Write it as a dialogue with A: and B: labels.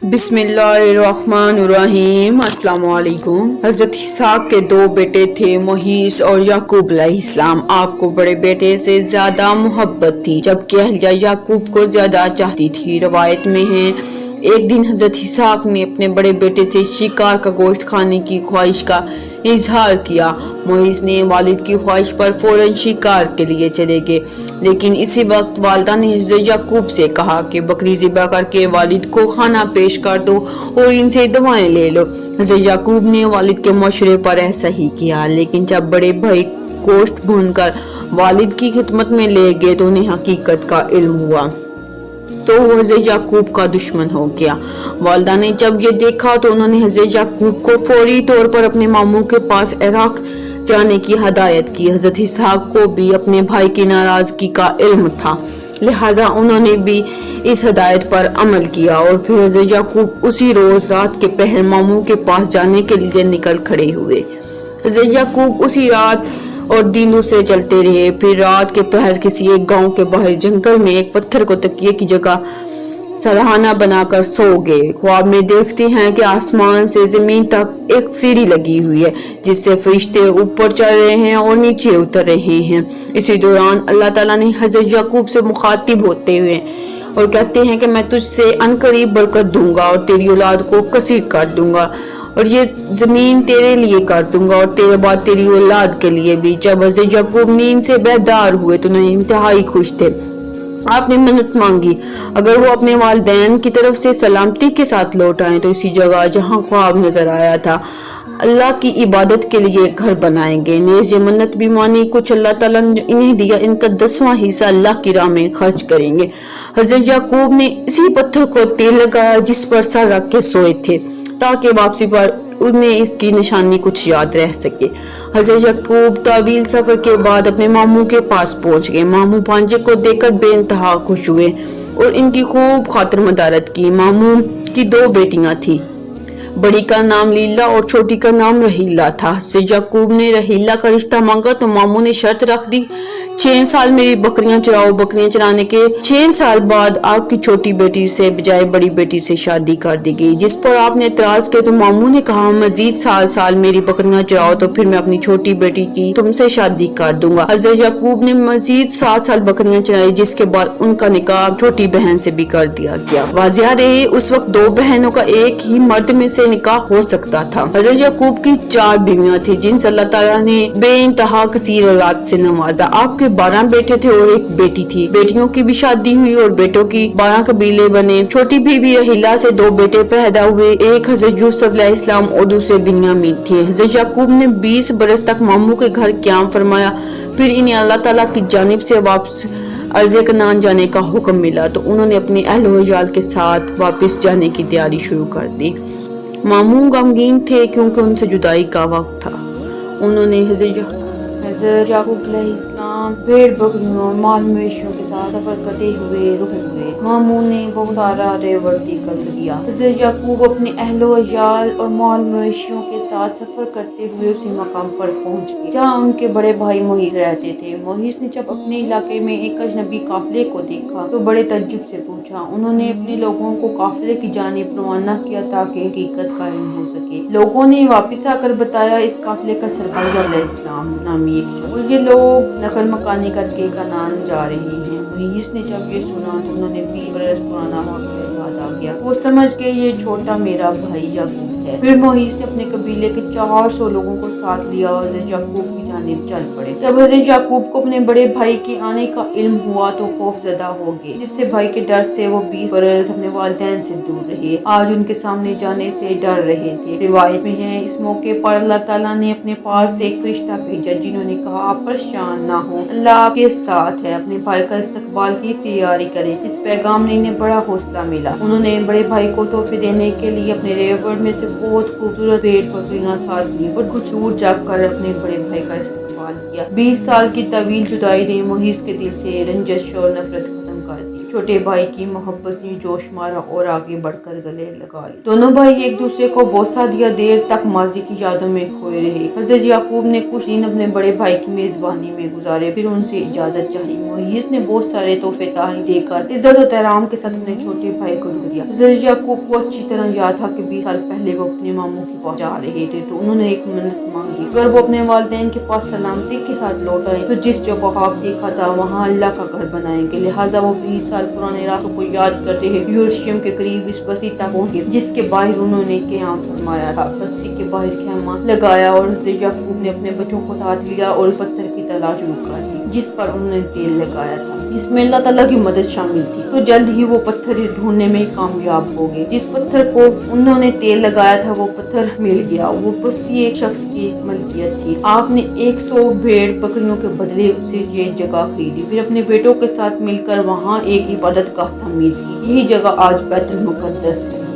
A: बिस्मिल्लाहिर्रहमानिर्रहीम। अस्सलाम वालेकुम। हज़रत इसहाक के दो बेटे थे, मोहीस और याकूब अलैहिस्सलाम। आपको बड़े बेटे से ज्यादा मोहब्बत थी, जबकि अहलिया याकूब को ज्यादा चाहती थी। रवायत में है, एक दिन हज़रत इसहाक ने अपने बड़े बेटे से शिकार का गोश्त खाने की ख्वाहिश का इजहार किया। मोहिस ने वालिद की ख्वाहिश पर फौरन शिकार के लिए चले गए, लेकिन इसी वक्त वालिदा ने हज़रत याकूब से कहा कि बकरी ज़िबा करके वालिद को खाना पेश कर दो और इनसे दवाएं ले लो। हज़रत याकूब ने वालिद के मशवरे पर ऐसा ही किया, लेकिन जब बड़े भाई गोश्त भूनकर वालिद की खिदमत में ले गए तो उन्हें हकीकत का इल्म हुआ, तो वो हज़रत याकूब का दुश्मन हो गया। वालिदा ने जब ये देखा तो उन्होंने हज़रत याकूब को फौरी तौर पर अपने मामू के पास इराक जाने की हदायत की। हज़रत इसहाक को भी अपने भाई की नाराजगी का इल्म था, लिहाजा उन्होंने भी इस हदायत पर अमल किया और फिर हज़रत याकूब उसी रोज रात के पहर मामू के पास जाने के लिए निकल खड़े हुए। हज़रत याकूब उसी रात और दिन दूसरे चलते रहे। फिर रात के पहर किसी एक गांव के बाहर जंगल में एक पत्थर को तकिए की जगह सराहना बनाकर सो गए। ख्वाब में देखते हैं कि आसमान से जमीन तक एक सीढ़ी लगी हुई है, जिससे फरिश्ते ऊपर चढ़ रहे हैं और नीचे उतर रहे हैं। इसी दौरान अल्लाह ताला ने हज़रत याकूब से मुखातिब होते हुए और कहते हैं कि मैं तुझसे अनकरीब बरकत दूंगा और तेरी औलाद को कसीर कर दूंगा और ये जमीन तेरे लिए कर दूंगा और तेरे बाद तेरी औलाद के लिए भी। जब हज़रत याकूब नींद से बेदार हुए तो उन्हें इंतहाई खुश थे। आपने मन्नत मांगी, अगर वो अपने वालिदैन की तरफ से सलामती के साथ लौट आए तो इसी जगह जहाँ ख्वाब नजर आया था अल्लाह की इबादत के लिए घर बनाएंगे। नेज़ ये मन्नत भी मानी, कुछ अल्लाह ताला ने इन्हें दिया, इनका 10वां हिस्सा अल्लाह की राह में खर्च करेंगे। हज़रत याकूब ने इसी पत्थर को तेल लगाया जिस पर सर रख के सोए थे, ताकि वापसी पर उन्हें इसकी निशानी कुछ याद रह सके। हज़रत याकूब तावील सफर के बाद अपने मामू के पास पहुंच गए। मामू भांजे को देखकर बेइंतहा खुश हुए और इनकी खूब खातिर मदारत की। मामू की दो बेटियां थी, बड़ी का नाम लीला और छोटी का नाम रहीला था। हज़रत याकूब ने रहीला का रिश्ता मांगा तो मामू ने शर्त रख दी, 6 साल मेरी बकरियां चराओ। बकरियां चराने के 6 साल बाद आपकी छोटी बेटी से बजाय बड़ी बेटी से शादी कर दी गई, जिस पर आपने एतराज किया तो मामू ने कहा, मजीद साल मेरी बकरियां चराओ तो फिर मैं अपनी छोटी बेटी की तुमसे शादी कर दूंगा। हज़रत याकूब ने मजीद 7 साल बकरियां चराई, जिसके बाद उनका निकाह छोटी बहन से भी कर दिया गया। वाजिया रहे, उस वक्त 2 बहनों का एक ही मर्द में से निकाह हो सकता था। हज़रत याकूब की 4 बीवियां थी, जिनसे अल्लाह ताला ने बेइंतहा कसीर औलाद से नवाजा। आपके 12 बेटे थे और एक बेटी थी। बेटियों की भी शादी हुई और बेटों की 12 कबीले बने। छोटी बीवी रहीला से 2 बेटे पैदा हुए, एक हज़रत यूसुफ अलैहिस्सलाम और दूसरे बिन्यामीन थे। हज़रत याकूब ने 20 बरस तक मामू के घर क़याम फरमाया। फिर इन्हें अल्लाह ताला की जानिब से वापस अर्ज़े कनान जाने का हुक्म मिला तो उन्होंने अपने अहल व इयाल के साथ वापस जाने की तैयारी शुरू कर दी। मामू गमगीन थे क्योंकि उनसे जुदाई का वक्त था। उन्होंने हज़रत याकूब अलैहिस्सलाम भेड़ बकरियों माल मवेशियों के साथ सफर करते हुए रुके हुए। मामू ने बहुत सारा रेवती कर दिया। हज़रत याकूब अपने अहलो अयाल और माल मवेशियों के साथ सफर करते हुए उसी मकाम पर पहुंच गए जहाँ उनके बड़े भाई मोहिस रहते थे। मोहिस ने जब अपने इलाके में एक अजनबी काफिले को देखा तो बड़े तज्जुब से पूछा। उन्होंने अपने लोगों को काफिले की जानिब रवाना किया ताकि हकीकत का इल्म हो सके। लोगों ने वापस आकर बताया, इस काफिले का सरदार अलैहिस्सलाम नामी और ये लोग नकल मकानी करके कनान जा रहे हैं। मोहिस ने जब ये सुना तो उन्होंने 20 बरस पुराना वाक़या याद आ गया। वो समझ गए ये छोटा मेरा भाई याकूब है। फिर मोहिस ने अपने कबीले के 400 लोगों को साथ लिया और हज़रत याकूब की जानिब चल पड़े। जब हज़रत याकूब को अपने बड़े भाई के आने का इल्म हुआ तो खौफजदा हो गए, जिससे भाई के डर से वो 20 बरस अपने वालिदैन से दूर रहे। आज उनके सामने जाने से डर रहे थे। रिवायत में है, इस मौके पर अल्लाह ताला ने अपने पास एक फरिश्ता भेजा जिन्होंने कहा, आप परेशान ना हो, अल्लाह आपके साथ है, अपने भाई का इस्तकबाल की तैयारी करें। इस पैगाम ने इन्हें बड़ा हौसला मिला। उन्होंने बड़े भाई को तोहफे देने के लिए अपने रेवड़ में से बहुत खूबसूरत भेड़ बकरियां साथ ली और कुछ दूर जाकर अपने बड़े भाई का इस्तकबाल किया। 20 साल की तवील जुदाई ने मोहिस के दिल से रंजिश और नफरत खत्म कर दी। छोटे भाई की मोहब्बत ने जोश मारा और आगे बढ़कर गले लगा ली। दोनों भाई एक दूसरे को बोसा दिया, देर तक माजी की यादों में खोए रहे। हजरत याकूब ने कुछ दिन अपने बड़े भाई की मेजबानी में गुजारे, फिर उनसे इजाजत चाही। मुईस ने बहुत सारे तोहफे ताही देकर इज्जत और एहतराम के साथ अपने छोटे भाई को रुक दिया। हजरत याकूब को अच्छी तरह याद था कि 20 साल पहले वो अपने मामू के पास जा रहे थे, तो उन्होंने एक मन्नत मांगी, अगर वो अपने वालिदैन के पास सलामती के साथ लौट आए तो जिस जगह ख्वाब देखा था वहाँ अल्लाह का घर बनाएंगे। लिहाजा वो 20 साल पुराने रास्तों को याद करते हुए यरूशलेम के करीब इस बस्ती तक पहुंचे जिसके बाहर उन्होंने क़याम फरमाया था। बस्ती के बाहर खेमा लगाया और हज़रत याकूब ने अपने बच्चों को साथ लिया और उस पत्थर की तलाश शुरू कर दी जिस पर उन्होंने तेल लगाया था। इसमें अल्लाह ताला की मदद शामिल थी, तो जल्द ही वो पत्थर ढूंढने में कामयाब हो गए। जिस पत्थर को उन्होंने तेल लगाया था वो पत्थर मिल गया। वो बस्ती एक शख्स की मलकियत थी। आपने 100 भेड़ बकरियों के बदले उससे ये जगह खरीदी, फिर अपने बेटों के साथ मिलकर वहाँ एक इबादत गाह तामीर की। यही जगह आज बैतुल मुक़द्दस है।